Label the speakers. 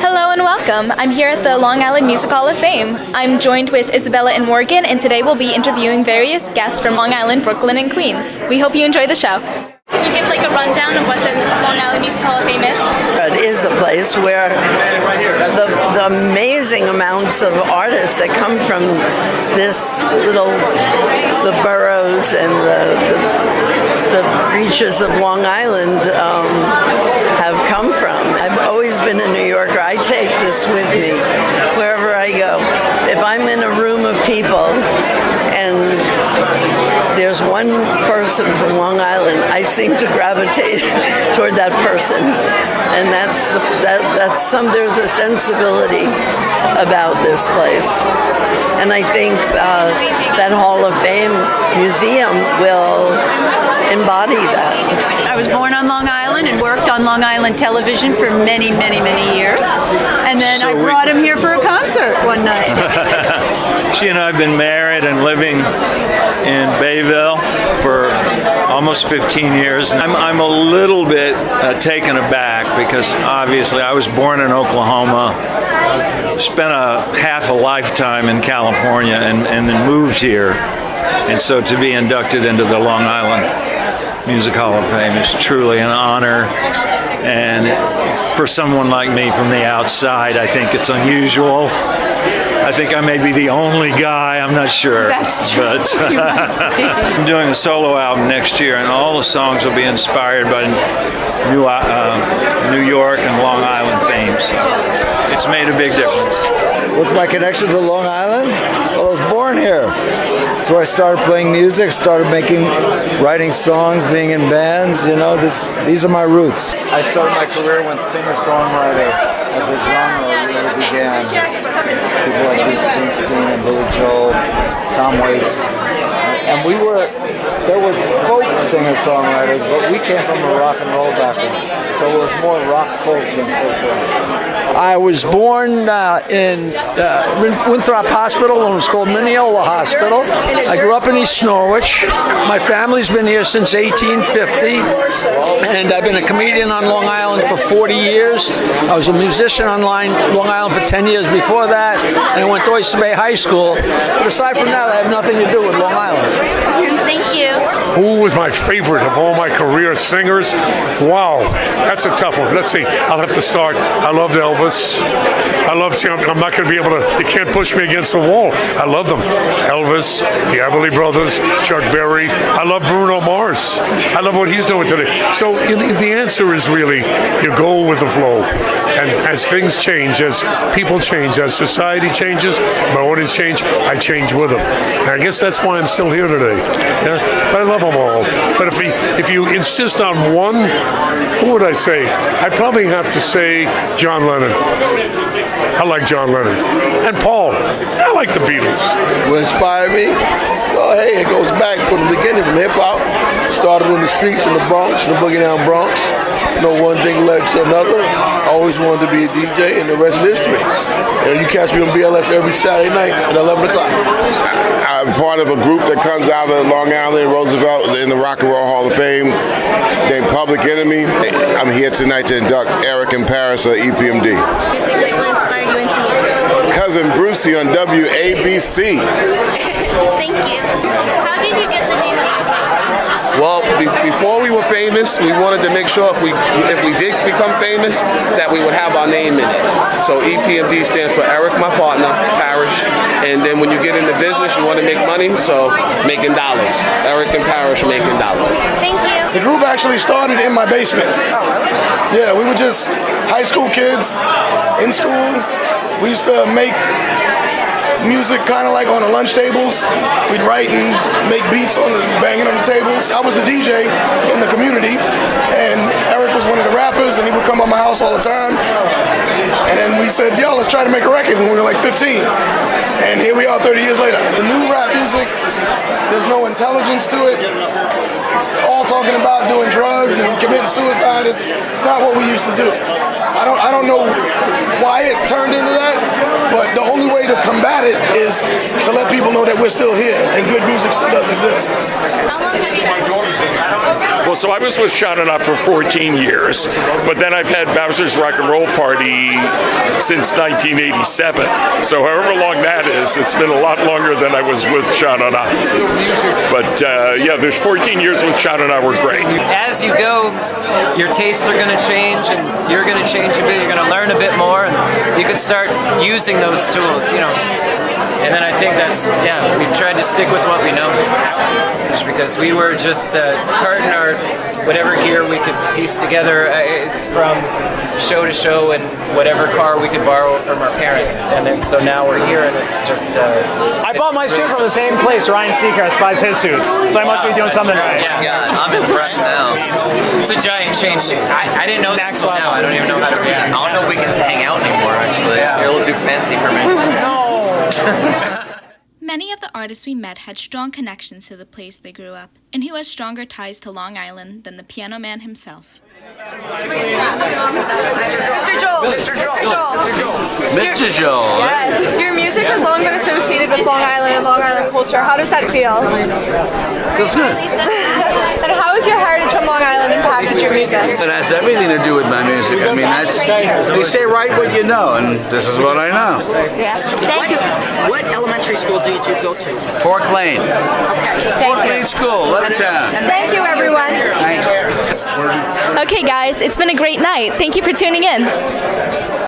Speaker 1: Hello and welcome. I'm here at the Long Island Music Hall of Fame. I'm joined with Isabella and Morgan, and today we'll be interviewing various guests from Long Island, Brooklyn, and Queens. We hope you enjoy the show. Can you give like a rundown of what the Long Island Music Hall of Fame is?
Speaker 2: It is a place where the amazing amounts of artists that come from the boroughs and the reaches of Long Island have come from. I've always been a New Yorker. I take this with me wherever I go. If I'm in a room of people and there's one person from Long Island, I seem to gravitate toward that person, and there's a sensibility about this place, and I think that Hall of Fame museum will embody that.
Speaker 3: I was born on Long Island and worked on Long Island television for many, many, many years, and then I brought him here for a concert one night.
Speaker 4: She and I have been married and living in Bayville for almost 15 years. I'm a little bit taken aback because obviously I was born in Oklahoma, spent half a lifetime in California, and then moved here. And so to be inducted into the Long Island Music Hall of Fame is truly an honor. And for someone like me from the outside, I think it's unusual. I think I may be the only guy, I'm not sure.
Speaker 3: That's true.
Speaker 4: But I'm doing a solo album next year, and all the songs will be inspired by New York and Long Island themes. It's made a big difference.
Speaker 5: What's my connection to Long Island? Well, I was born here. That's where I started playing music, started writing songs, being in bands. These are my roots. I started my career when singer-songwriter as a genre really began. People like H Frank Carey and Billy Joel, Tom Waits. And there was folk singer-songwriters, but we came from a rock and roll background. So it was more rock folk than folk rock.
Speaker 6: I was born in Winthrop Hospital, when it was called Mineola Hospital. I grew up in East Norwich. My family's been here since 1850, and I've been a comedian on Long Island for 40 years. I was a musician on Long Island for 10 years before that, and I went to Oyster Bay High School. But aside from that, I have nothing to do with Long Island.
Speaker 1: Thank you.
Speaker 7: Who was my favorite of all my career singers? Wow, that's a tough one. Let's see. I'll have to start. I loved Elvis. I'm not going to be able to, you can't push me against the wall. I love them. Elvis, the Everly Brothers, Chuck Berry. I love Bruno Mars. I love what he's doing today. So the answer is really, you go with the flow. And as things change, as people change, as society changes, my audience change, I change with them. And I guess that's why I'm still here today. Yeah? But I love them all. But if you insist on one, who would I say? I'd probably have to say John Lennon. I like John Lennon. And Paul. I like the Beatles.
Speaker 8: What inspired me? Well, hey, it goes back from the beginning, from hip-hop. Started in the streets in the Bronx, the Boogie Down Bronx. One thing led to another. I always wanted to be a DJ, and the rest is history. You catch me on BLS every Saturday night at 11 o'clock.
Speaker 9: I'm part of a group that comes out of Long Island, Roosevelt, in the Rock and Roll Hall of Fame, named Public Enemy. I'm here tonight to induct Eric in Paris of EPMD.
Speaker 1: What inspired you into music?
Speaker 9: Cousin Brucey on WABC.
Speaker 1: Thank you. How did you get the name?
Speaker 10: Well, before we were famous, we wanted to make sure if we did become famous, that we would have our name in it. So EPMD stands for Eric, my partner, Parish. And then when you get into business, you want to make money, so making dollars. Eric and Parish making dollars.
Speaker 1: Thank you.
Speaker 8: The group actually started in my basement. Yeah, we were just high school kids in school. We used to make music kind of like on the lunch tables. We'd write and make beats banging on the tables. I was the DJ in the community, and Eric was one of the rappers, and he would come by my house all the time. And then we said, yo, let's try to make a record when we were like 15. And here we are 30 years later. The new rap music, there's no intelligence to it. It's all talking about doing drugs and committing suicide. It's not what we used to do. I don't know why it turned into that, but the only way to combat it is to let people know that we're still here and good music still does exist.
Speaker 1: How long have you been?
Speaker 7: Well, so I was with Shot It Up for 14 years, but then I've had Bowser's Rock and Roll Party since 1987. So however long that is, it's been a lot longer than I was with Sha-Na-Na. But yeah, there's 14 years with Sha-Na-Na were great.
Speaker 11: As you go, your tastes are going to change, and you're going to change a bit. You're going to learn a bit more, and you can start using those tools, you know. And then I think that's, yeah, we tried to stick with what we know, because we were just carting our whatever gear we could piece together from show to show, and whatever car we could borrow from our parents. And then so now we're here, and it's just.
Speaker 12: I bought my suit from the same place Ryan Seacrest buys his suits, so I must be doing something right.
Speaker 11: Yeah, I'm impressed now. It's a giant change. I didn't know that until now. I don't even know how to react.
Speaker 13: I don't know if we can hang out anymore, actually.
Speaker 11: Yeah.
Speaker 13: You're a little too fancy for me.
Speaker 1: Many of the artists we met had strong connections to the place they grew up, and who has stronger ties to Long Island than the piano man himself?
Speaker 3: Mr. Joel. Mr. Joel.
Speaker 13: Mr. Joel.
Speaker 3: Yes. Your music has long been associated with Long Island and Long Island culture. How does that feel?
Speaker 14: Feels good.
Speaker 3: And how has your heritage from Long Island impacted your music?
Speaker 14: It has everything to do with my music. I mean, that's, they say write what you know, and this is what I know.
Speaker 3: Thank you.
Speaker 15: What elementary school did you go to?
Speaker 14: Fork Lane.
Speaker 3: Thank you.
Speaker 14: Lane School, Levittown.
Speaker 3: Thank you, everyone.
Speaker 1: Okay, guys, it's been a great night. Thank you for tuning in.